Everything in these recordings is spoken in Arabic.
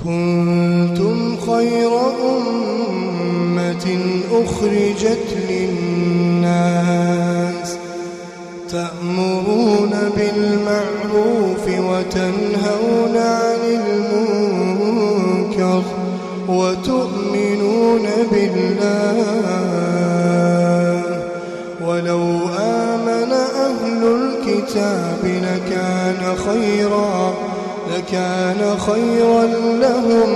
كنتم خير أمة أخرجت للناس تأمرون بالمعروف وتنهون عن المنكر وتؤمنون بالله ولو آمن أهل الكتاب لكان خيرا لهم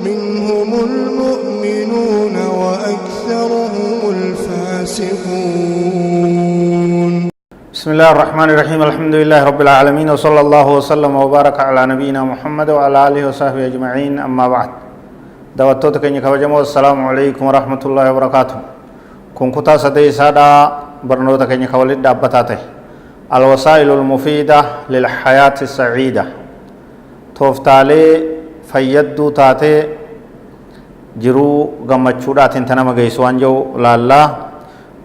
منهم المؤمنون وأكثرهم الفاسقون. بسم الله الرحمن الرحيم. الحمد لله رب العالمين وصلى الله وسلم وبارك على نبينا محمد وعلى آله وصحبه أجمعين. أما بعد دواتوتك إنك وجمع السلام عليكم ورحمة الله وبركاته. كن كتا سدي سادا برنوتك إنك ولد دابتاته الوسائل المفيدة للحياة السعيدة توفتالي فيدو تاتي جرو غمچودات انتنما غيسوان جو لالا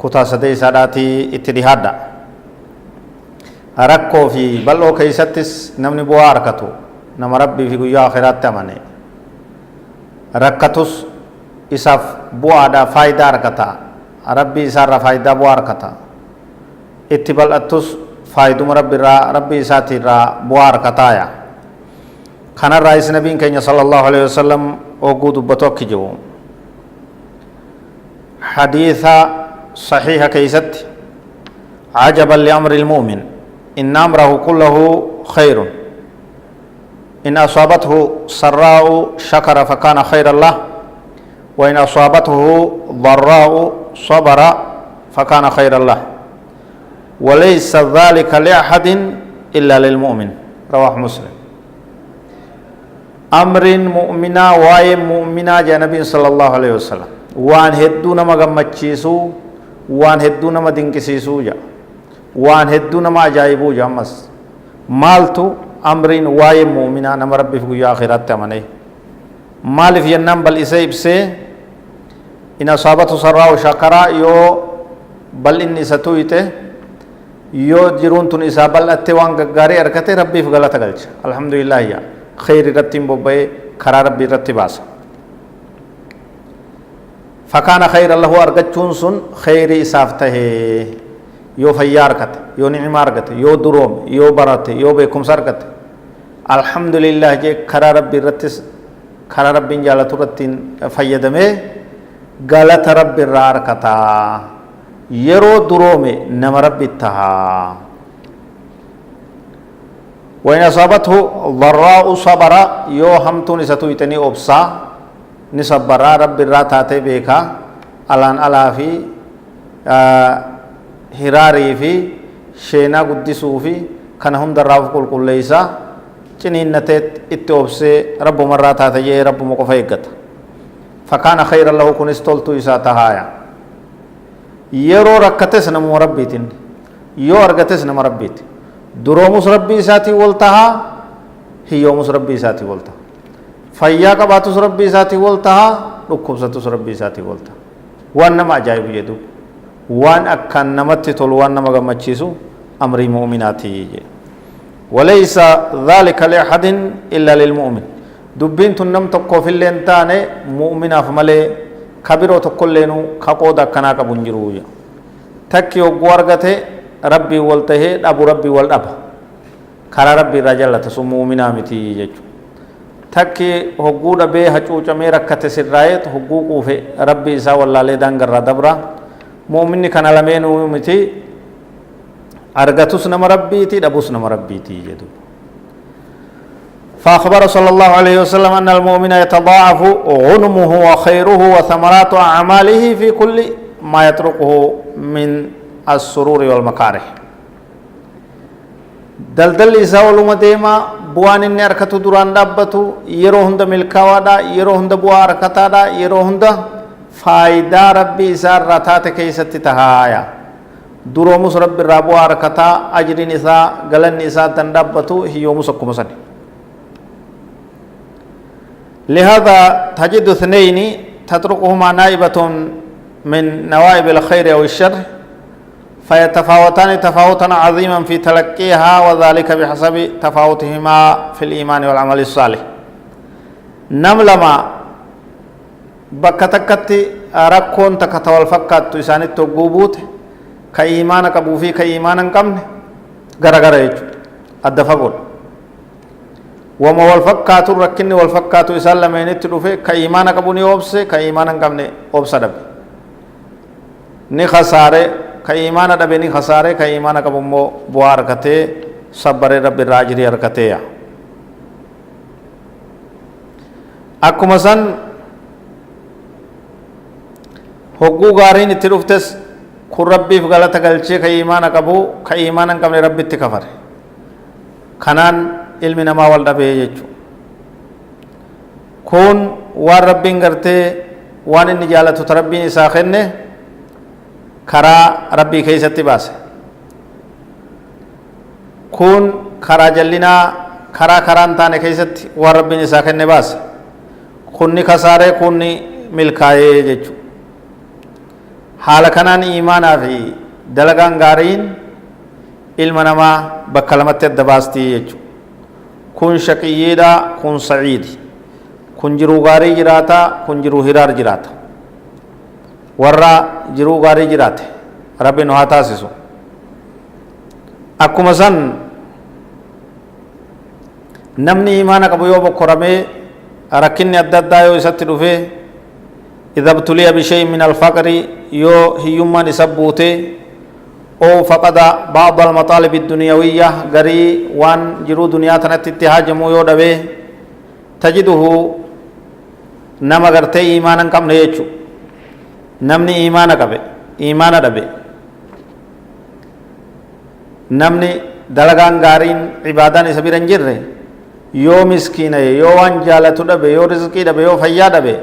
كتا سدي ساداتي اتدهادا rakkoo fi bal'oo keeysattis namni bu'aa arkatu nama rabbii fi guyyaa akhiraatti amane rakkatus isaaf bu'aadha faayidaa arkata rabbii isaarraa faayidaa bu'aa arkata itti bal'attus faayiduma rabbii isaatiirraa bu'aa arkataaya kanarraa nabiin keenya sallallahu alaihi wasallam oguu dubbatu akki jiru hadiisa sahiha keeysatti ajaban li amri ilmu'min إن أمره كله خير إن أصابته سراء شكر فكان خيرا له وإن أصابته ضراء صبر فكان خيرا له وليس ذلك لأحد إلا للمؤمن رواه مسلم. أمر مؤمنا واي مؤمنا جنبي صلى الله عليه وسلم وان هدونا مغمچيسو وان هدونا مدنكسيسو جا وان هدونا ما جايبو جامس مالتو أمرين واي مؤمنا نما ربي في آخرات تمني مال في النام بل إسيب سي إن أصابته سراء شكرا يو بل إني ستويته يو جرون تون إسابل أتوان غاري أركته ربي في غلطة غلط الحمد لله يا خير رتيم بوبي خرا ربي رتباس فكان خير الله أرجتون سن خير إسافته yoo fayyaa argate yoo ni'ima argate yoo duroome yoo barate yoo beekumsa argate alhamdulillah jee karaa rabbiin jaalatu irratti fayyadamee galata rabbi irraa argata yeroo duroome nama rabbi tahaa وإن أصابته ضراء صبر يو همتون ستويتني أبصا نصبر رب الراتات بيكا الان ألافي hiraarii fi sheenaa guddisuu fi kana hundarraaf qulqulleeysa ciniinnateet itti obsee rabbumarraa taate jee rabbuma qofa eeggata fakaana khayran lahu kunis toltuu isaa tahaaya yeroo rakkates namuma rabbiitiin yoo argates nama rabbiiti duroomus rabbii isaatii wal tahaa hiyyoomus rabbii isaatii wal taha fayyaa qabaatus rabbii isaatii wal tahaa dhukkubsatus rabbii isaatii wal taha waan nama ajaa'ibu jedhu وان أكن نمت تلوان نما غمچيسو أمر مؤمناتي وليس ذلك لأحد إلا للمؤمن دبين تنم تقو في اللينتان مؤمنا فمالي كبيرو تقو لينو كقودا كناك بنجرويا تكي وقوارغته ربي والته أبو ربي والأب كرا ربي رجل تسو مؤمنا متي يجو تكي حقودا بي حچوچا ميرا كتسر رايت حقوقو في ربي إسا والله لدان غرى دبرا مؤمني كان لمن ومتي أرجتوس نم ربيتي دبوس نم ربيتي جدو فأخبر صلى الله عليه وسلم أن المؤمن يتضاعف غنمه وخيره وثمرات أعماله في كل ما يتركه من السرور والمكاره دلدل إساول مديما بوان إني أركتو دران دابتو يروهند ملكاوادا يروهند بوا أركتادا يروهند فايدة ربي إسار راتات كيست تهايا درومس ربي رابو أركتا أجر نساء غلن نساء تندبتو هي مسكو مسني لهذا تجد اثنين تتركهما نائبة من نوائب الخير أو الشر فيتفاوتان تفاوتا عظيما في تلقيها وذلك بحسب تفاوتهما في الإيمان والعمل الصالح نم لما بكتكت ركون تكتوال فكات إساني تقوبوت كإيمان كبوفي كإيمان كمن غرغر يجو الدفقون وما والفكات ركن والفكات إسان لما ينتلو في كإيمان كبوني أوبسي كإيمان كمن أوبسا دب ni khasare ka imana dabe ni khasare ka imana ka bummo buar kate sabbare rabbi rajri arkate ya akkuma san hoggu garin itti dhuftes kun rabbiif galata galchee ka imana qabu ka imana qabne rabbitti kafare kanaan ilmi namaa wal dhabee jechu kun waan rabbiin gartee waan inni jaalatu ta rabbiin isaa kenne karaa rabbii keessatti baase kun karaa jallinaa karaan taane keessatti waan rabbiin isaa kenne baase kunni kasaaree kunni milkaa'ee jechu haala kanaan iimaanaa fi dalagaan gaariin ilma namaa bakka lamatti adda baastii jechu kun shaqiyyiidha kun sa'iidi kun jiruu gaarii jiraata kun jiruu hiraar jiraata warra jiruu gaarii jiraate rabbi nu haa taasisu akkuma san namni imaana qabu yoo bokkoramee rakkinni adda addaa yoo isatti dhufee idha ibtuliya bishay'in min alfaqri yoo hiyyummaan isa buute oo faqada ba'd almatalib ad-dunyawiyya garii waan jiruu duniyaa tanatti itti haajamu yoo dhabee tajiduhu nama gartee imaana hin qabne jechu namni imaana qabe imaana dhabe namni dalagaan gaariin ibaadaan isa bira hin jirre yoo miskiinaye yoo waan jaalatu dhabe yoo rizqii dhabe yoo fayyaa dhabe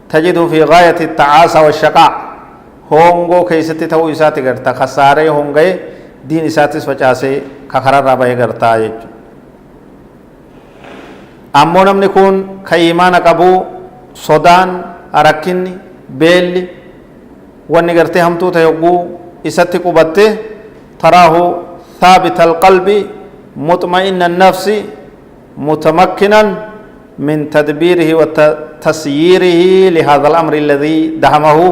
tajidu fi gaayati tacaasa washaqaa hongoo keessatti ta'uu isaati garta kasaaree hongaye diin isaatis facaasee kakararraa bahee gartaa jechu ammoo namni kun ka imaana qabu sodaan rakkinni beelli wanni gartee hamtuu ta'e hogguu isatti qubatte taraahu thaabita alqalbi muxma'inna annafsi mutamakkinan min tadbiirihi wa tasyiirihi lihadha al-amri alladhi dahamahu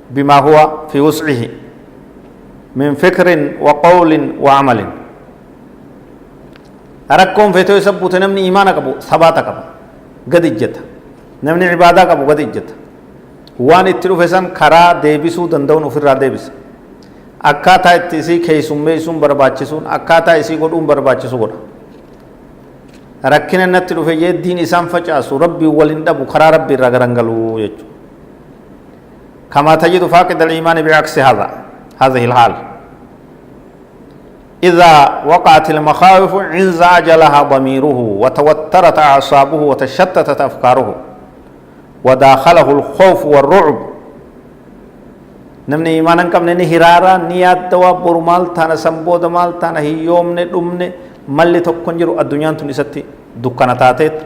bima huwa fi wus'ihi min fikrin wa qawlin wa amalin rakkoon feetoo isa buute namni imaana qabu sabaata qaba gad ijjeta namni ibaadaa qabu gad ijjeta waan itti dhufe san karaa deebisuu danda'uun ofirraa deebisa akkaataa itti isii keessummeessuun barbaachisuun akkaataa isii godhuun barbaachisu godha rakkina natti dhufe jee diin isaan facaasu rabbii waliin dhabu karaa rabbii irraa garangaluu jechuudha كما تجد فاقد الإيمان بعكس هذه الحال إذا وقعت المخاوف انزعج لها ضميره وتوترت أعصابه وتشتتت أفكاره وداخله الخوف والرعب نمني إيمانا كم نني هرارا نيات دوا برمال تانا سنبود مال تانا هي يوم ندمني ملي تكونجرو الدنيا تنساتي دكانا تاتيت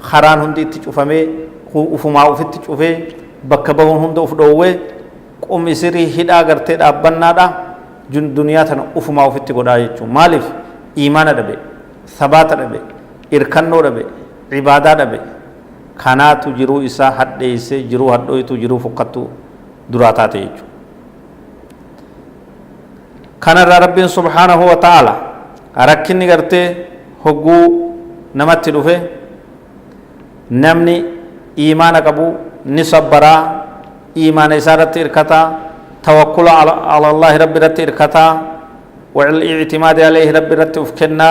خران هندي تشوفمي وفما وفت تشوفي بكبون هندو فدوه قوم يسري هدا غرتي دابنادا جن دنيا تنا وفما وفت غدا يچو مالف إيمان دبي ثبات دبي إركنو دبي عبادة دبي خانات جرو إسا حد إسا جرو حدو إتو جرو فقطو دراتات يچو خان رب سبحانه وتعالى أركني غرتي هقو نمت دفه نمني إيمان قبو نصبرا إيمان إسارة إركتا توكل على الله رب رت إركتا والاعتماد عليه رب رت أفكنا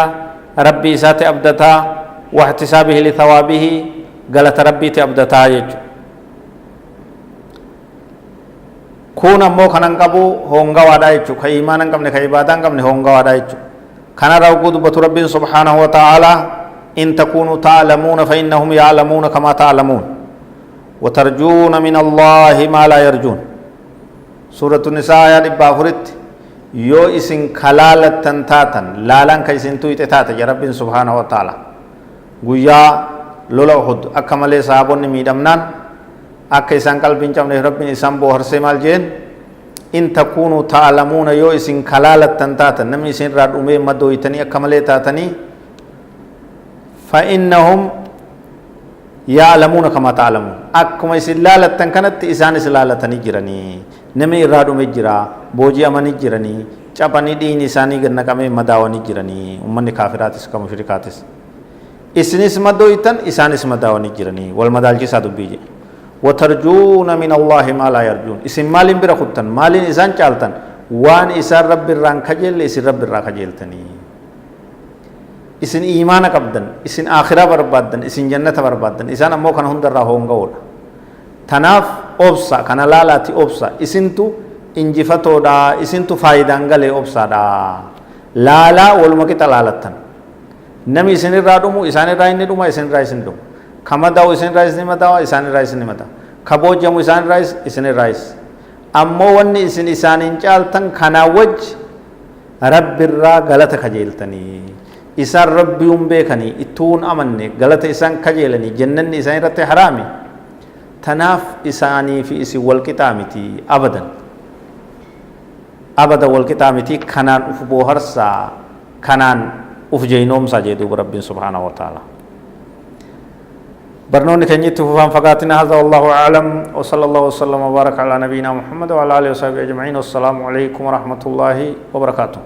ربي إسات أبدتا واحتسابه لثوابه قالت ربي تأبدتا يجو كون أمو خنان قبو هونغا وادا يجو كإيمانا قبل كإبادان قبل هونغا وادا يجو كان راوقود بطو ربي سبحانه وتعالى إن تكونوا تعلمون فإنهم يعلمون كما تعلمون وترجون من الله ما لا يرجون سورة النساء آيات بافرت يو اسن خلالة تنتاتا لالان كيسن تويت تاتا يا رب سبحانه وتعالى قويا لولا أحد أكمل صحابون ميدمنان أكيسان قلبين جمع رب إسان بوهر سمال جين إن تكونوا تعلمون يو اسن خلالة تنتاتا نمي سن راد أمي مدويتني أكمل تاتني فإنهم يعلمون كما تعلمون أكما إسلالة كانت إسان إسلالة نجرني نمي إرادو مجرا بوجي أما نجرني چاپني دين إساني گرنا كمي مداوى نجرني أمني كافراتس كمشركاتس إسنس مدويتن إسانس مداوى نجرني والمدالجي سادو بيجي وترجون من الله ما لا يرجون اسم مال برا خدتن مال إسان چالتن وان إسان رب الران خجل إسان رب الران خجلتني إسن إيمان قبدن إسن آخرة بربادن إسن جنة بربادن إسان أمو كان هندر راهون قول تناف أبسا كان لالاتي أبسا إسن تو إنجفتو دا إسن تو فايدان غلي أبسا دا لالا والمكي تلالتن نمي إسن الرادومو إسان الرائن ندوما إسن الرائسن دوم كما داو إسن الرائس نما داو إسان الرائس نما داو كبو جمو إسان الرائس إسن الرائس أمو وني إسن إسان إنجالتن كان وج رب الرا غلط خجيلتني إسان ربي بيكني إتون أمني غلط إسان كجيلني جنن إسان رت حرامي تناف إساني في إسي والكتامتي أبدا أبدا والكتامتي كنان أفبو هرسا كنان أفجينوم ساجدو برب سبحانه وتعالى برنوني كنيت فهم فقاتنا هذا والله أعلم وصلى الله وسلم وبارك على نبينا محمد وعلى آله وصحبه أجمعين والسلام عليكم ورحمة الله وبركاته